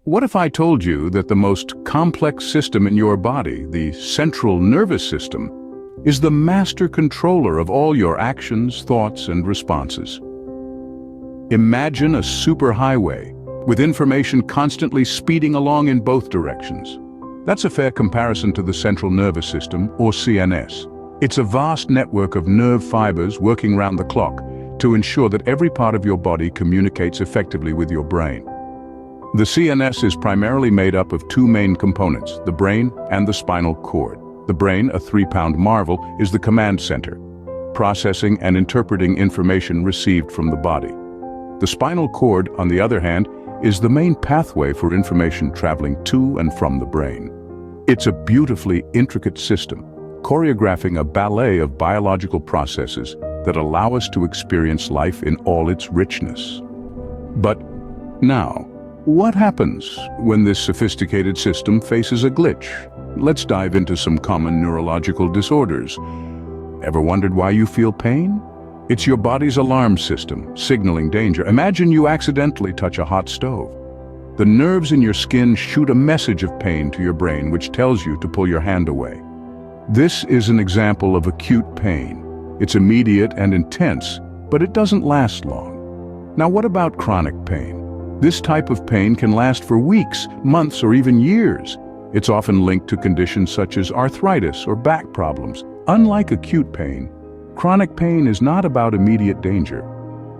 What if I told you that the most complex system in your body, the central nervous system, is the master controller of all your actions, thoughts, and responses? Imagine a superhighway with information constantly speeding along in both directions. That's a fair comparison to the central nervous system, or CNS. It's a vast network of nerve fibers working round the clock to ensure that every part of your body communicates effectively with your brain. The CNS is primarily made up of two main components, the brain and the spinal cord. The brain, a 3-pound marvel, is the command center, processing and interpreting information received from the body. The spinal cord, on the other hand, is the main pathway for information traveling to and from the brain. It's a beautifully intricate system, choreographing a ballet of biological processes that allow us to experience life in all its richness. But now, what happens when this sophisticated system faces a glitch? Let's dive into some common neurological disorders. Ever wondered why you feel pain? It's your body's alarm system, signaling danger. Imagine you accidentally touch a hot stove. The nerves in your skin shoot a message of pain to your brain, which tells you to pull your hand away. This is an example of acute pain. It's immediate and intense, but it doesn't last long. Now, what about chronic pain? This type of pain can last for weeks, months, or even years. It's often linked to conditions such as arthritis or back problems. Unlike acute pain, chronic pain is not about immediate danger.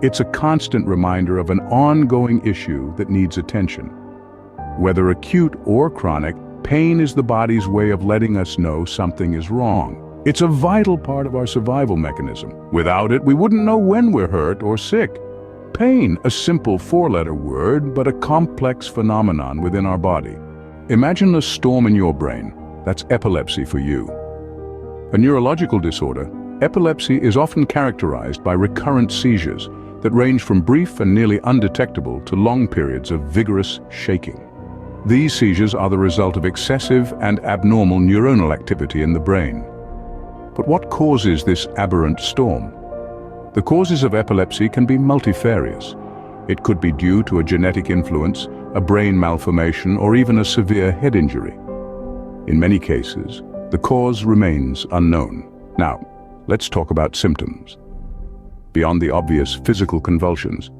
It's a constant reminder of an ongoing issue that needs attention. Whether acute or chronic, pain is the body's way of letting us know something is wrong. It's a vital part of our survival mechanism. Without it, we wouldn't know when we're hurt or sick. Pain, a simple 4-letter word, but a complex phenomenon within our body. Imagine a storm in your brain. That's epilepsy for you. A neurological disorder, epilepsy is often characterized by recurrent seizures that range from brief and nearly undetectable to long periods of vigorous shaking. These seizures are the result of excessive and abnormal neuronal activity in the brain. But what causes this aberrant storm? The causes of epilepsy can be multifarious. It could be due to a genetic influence, a brain malformation, or even a severe head injury. In many cases, the cause remains unknown. Now, let's talk about symptoms. Beyond the obvious physical convulsions,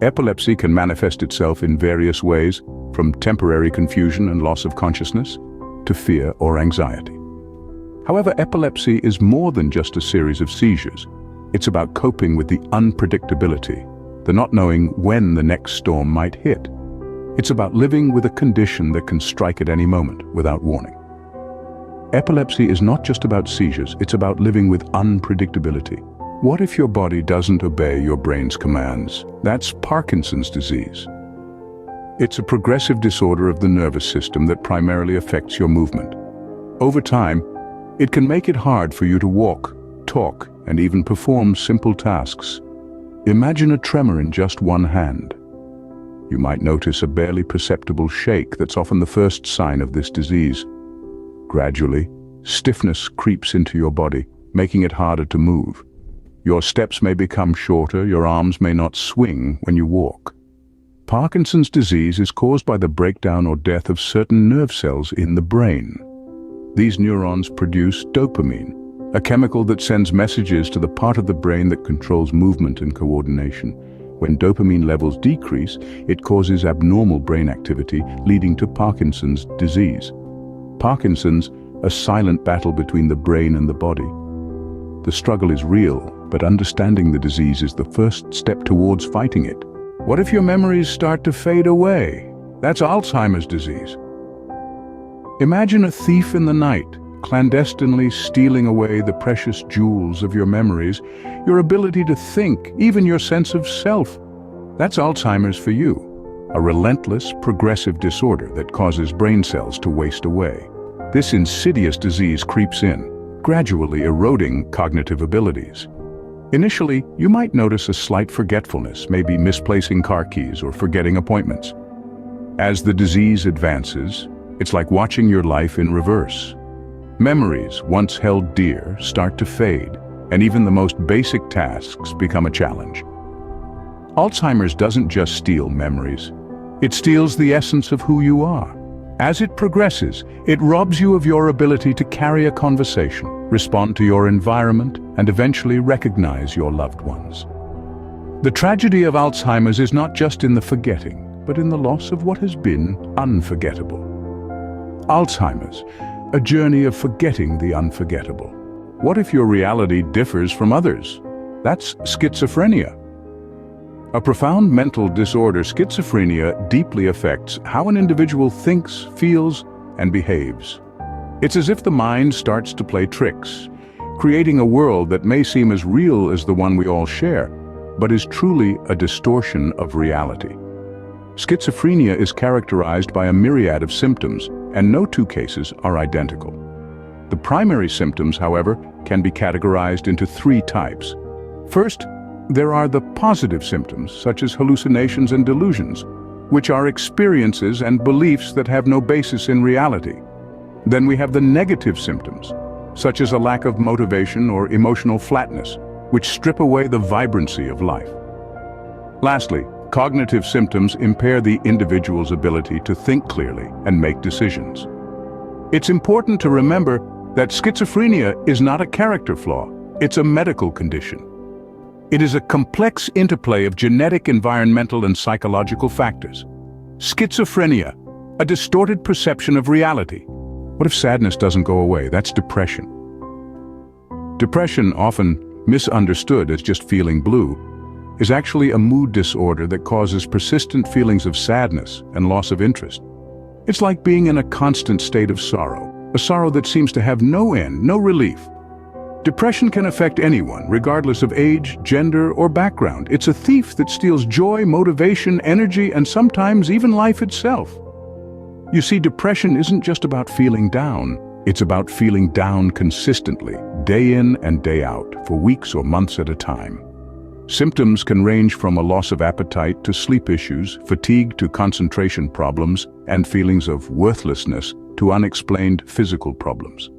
epilepsy can manifest itself in various ways, from temporary confusion and loss of consciousness to fear or anxiety. However, epilepsy is more than just a series of seizures. It's about coping with the unpredictability, the not knowing when the next storm might hit. It's about living with a condition that can strike at any moment without warning. Epilepsy is not just about seizures, it's about living with unpredictability. What if your body doesn't obey your brain's commands? That's Parkinson's disease. It's a progressive disorder of the nervous system that primarily affects your movement. Over time, it can make it hard for you to walk, talk, and even perform simple tasks. Imagine a tremor in just one hand. You might notice a barely perceptible shake that's often the first sign of this disease. Gradually, stiffness creeps into your body, making it harder to move. Your steps may become shorter, your arms may not swing when you walk. Parkinson's disease is caused by the breakdown or death of certain nerve cells in the brain. These neurons produce dopamine, a chemical that sends messages to the part of the brain that controls movement and coordination. When dopamine levels decrease, it causes abnormal brain activity, leading to Parkinson's disease. Parkinson's, a silent battle between the brain and the body. The struggle is real, but understanding the disease is the first step towards fighting it. What if your memories start to fade away? That's Alzheimer's disease. Imagine a thief in the night, clandestinely stealing away the precious jewels of your memories, your ability to think, even your sense of self. That's Alzheimer's for you, a relentless, progressive disorder that causes brain cells to waste away. This insidious disease creeps in, gradually eroding cognitive abilities. Initially, you might notice a slight forgetfulness, maybe misplacing car keys or forgetting appointments. As the disease advances, it's like watching your life in reverse. Memories, once held dear, start to fade, and even the most basic tasks become a challenge. Alzheimer's doesn't just steal memories. It steals the essence of who you are. As it progresses, it robs you of your ability to carry a conversation, respond to your environment, and eventually recognize your loved ones. The tragedy of Alzheimer's is not just in the forgetting, but in the loss of what has been unforgettable. Alzheimer's, a journey of forgetting the unforgettable. What if your reality differs from others? That's schizophrenia. A profound mental disorder, schizophrenia deeply affects how an individual thinks, feels, and behaves. It's as if the mind starts to play tricks, creating a world that may seem as real as the one we all share, but is truly a distortion of reality. Schizophrenia is characterized by a myriad of symptoms, and no two cases are identical. The primary symptoms, however, can be categorized into three types. First, there are the positive symptoms, such as hallucinations and delusions, which are experiences and beliefs that have no basis in reality. Then we have the negative symptoms, such as a lack of motivation or emotional flatness, which strip away the vibrancy of life. Lastly, cognitive symptoms impair the individual's ability to think clearly and make decisions. It's important to remember that schizophrenia is not a character flaw, it's a medical condition. It is a complex interplay of genetic, environmental, and psychological factors. Schizophrenia, a distorted perception of reality. What if sadness doesn't go away? That's depression. Depression, often misunderstood as just feeling blue, is actually a mood disorder that causes persistent feelings of sadness and loss of interest. It's like being in a constant state of sorrow, a sorrow that seems to have no end, no relief. Depression can affect anyone, regardless of age, gender, or background. It's a thief that steals joy, motivation, energy, and sometimes even life itself. You see, depression isn't just about feeling down. It's about feeling down consistently, day in and day out, for weeks or months at a time. Symptoms can range from a loss of appetite to sleep issues, fatigue to concentration problems, and feelings of worthlessness to unexplained physical problems.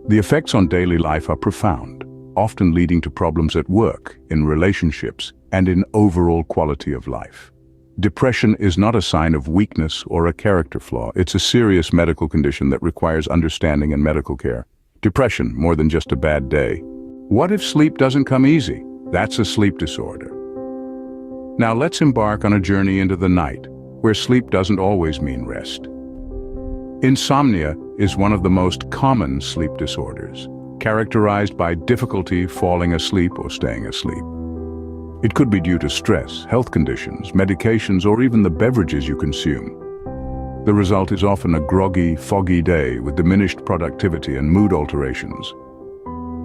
The effects on daily life are profound, often leading to problems at work, in relationships, and in overall quality of life. Depression is not a sign of weakness or a character flaw. It's a serious medical condition that requires understanding and medical care. Depression, more than just a bad day. What if sleep doesn't come easy? That's a sleep disorder. Now let's embark on a journey into the night, where sleep doesn't always mean rest. Insomnia is one of the most common sleep disorders, characterized by difficulty falling asleep or staying asleep. It could be due to stress, health conditions, medications, or even the beverages you consume. The result is often a groggy, foggy day with diminished productivity and mood alterations.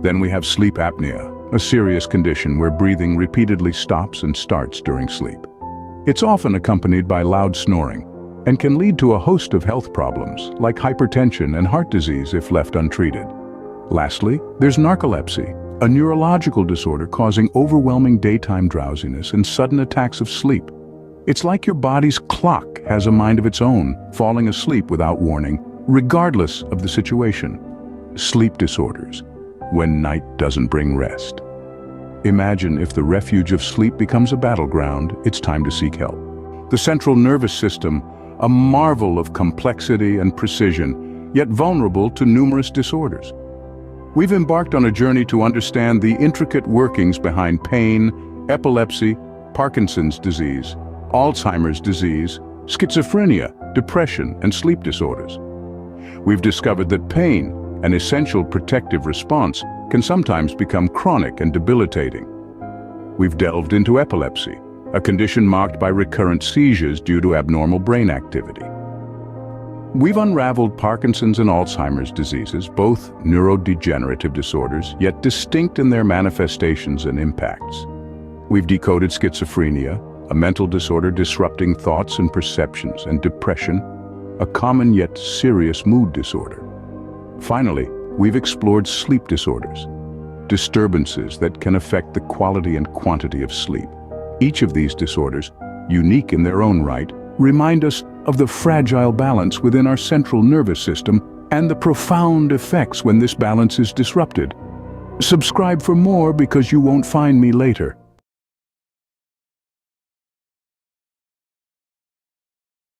Then we have sleep apnea, a serious condition where breathing repeatedly stops and starts during sleep. It's often accompanied by loud snoring and can lead to a host of health problems like hypertension and heart disease if left untreated. Lastly, there's narcolepsy, a neurological disorder causing overwhelming daytime drowsiness and sudden attacks of sleep. It's like your body's clock has a mind of its own, falling asleep without warning, regardless of the situation. Sleep disorders, when night doesn't bring rest. Imagine if the refuge of sleep becomes a battleground, it's time to seek help. The central nervous system, a marvel of complexity and precision, yet vulnerable to numerous disorders. We've embarked on a journey to understand the intricate workings behind pain, epilepsy, Parkinson's disease, Alzheimer's disease, schizophrenia, depression, and sleep disorders. We've discovered that pain, an essential protective response, can sometimes become chronic and debilitating. We've delved into epilepsy, a condition marked by recurrent seizures due to abnormal brain activity. We've unraveled Parkinson's and Alzheimer's diseases, both neurodegenerative disorders, yet distinct in their manifestations and impacts. We've decoded schizophrenia, a mental disorder disrupting thoughts and perceptions, and depression, a common yet serious mood disorder. Finally, we've explored sleep disorders, disturbances that can affect the quality and quantity of sleep. Each of these disorders, unique in their own right, remind us of the fragile balance within our central nervous system and the profound effects when this balance is disrupted. Subscribe for more because you won't find me later.